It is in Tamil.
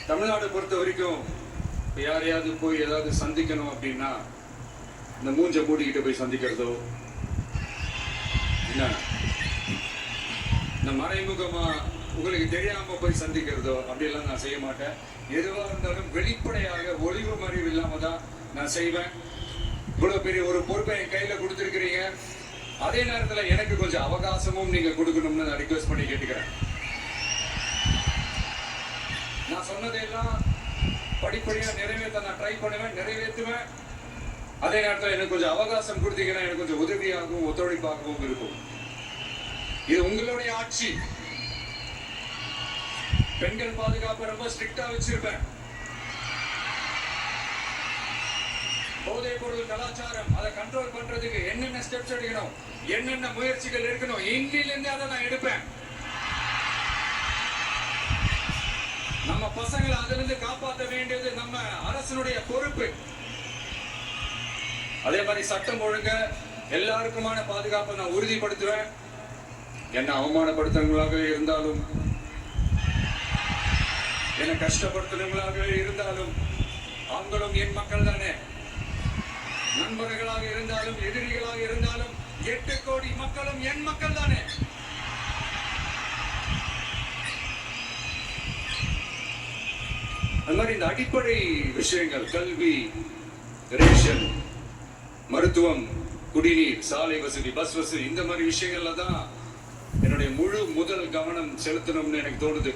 தமிழ்நாடு பொறுத்த வரைக்கும் யாரையாவது போய் ஏதாவது சந்திக்கணும் அப்படின்னா இந்த மூஞ்ச மூடிக்கிட்டு போய் சந்திக்கிறதோ என்ன இந்த மறைமுகமா உங்களுக்கு தெரியாம போய் சந்திக்கிறதோ அப்படியெல்லாம் நான் செய்ய மாட்டேன். எதுவாக இருந்தாலும் வெளிப்படையாக ஒளிவு மறைவு இல்லாம தான் நான் செய்வேன். இவ்வளவு பெரிய ஒரு பொறுப்பை என் கையில கொடுத்துருக்கிறீங்க. அதே நேரத்தில் எனக்கு கொஞ்சம் அவகாசமும் நீங்க கொடுக்கணும்னு நான் ரிக்வெஸ்ட் பண்ணி கேட்டுக்கிறேன். நான் சொன்னதையெல்லாம் படிப்படியா நிறைவேற்ற நான் ட்ரை பண்ணுவேன், நிறைவேற்றுவேன். அதே நேரத்தில் எனக்கு கொஞ்சம் அவகாசம் கொடுத்தீங்கன்னா எனக்கு கொஞ்சம் உதவியாகவும் ஒத்துழைப்பாகவும் இருக்கும். இது உங்களுடைய ஆட்சி. பெண்கள் பாதுகாப்பு ரொம்ப ஸ்ட்ரிக்டா வச்சிருப்பேன். போதைப் பொருள் கலாச்சாரம் அதை கண்ட்ரோல் பண்றதுக்கு என்னென்ன ஸ்டெப்ஸ் எடுக்கணும், என்னென்ன முயற்சிகள் இருக்கணும், இன்னிலிருந்து அதை நான் எடுப்பேன். நம்ம பசங்களை அதிலிருந்து காப்பாற்ற வேண்டியது நம்ம அரசனுடைய பொறுப்பு. அதே மாதிரி சட்டம் ஒழுங்கு எல்லாருக்குமான பாதுகாப்பை நான் உறுதிப்படுத்துவேன். என்ன அவமானப்படுத்துறவங்களாக இருந்தாலும், என்ன கஷ்டப்படுத்துறவங்களாக இருந்தாலும், அவங்களும் என் மக்கள் தானே. நண்பர்களாக இருந்தாலும் எதிரிகளாக இருந்தாலும் 8 கோடி மக்களும் என் மக்கள் தானே. அந்த மாதிரி இந்த அடிப்படை விஷயங்கள், கல்வி, ரேஷன், மருத்துவம், குடிநீர், சாலை வசதி, பஸ் வசதி, இந்த மாதிரி விஷயங்கள்ல தான் என்னுடைய முதல் கவனம் செலுத்தணும்னு எனக்கு தோணுது.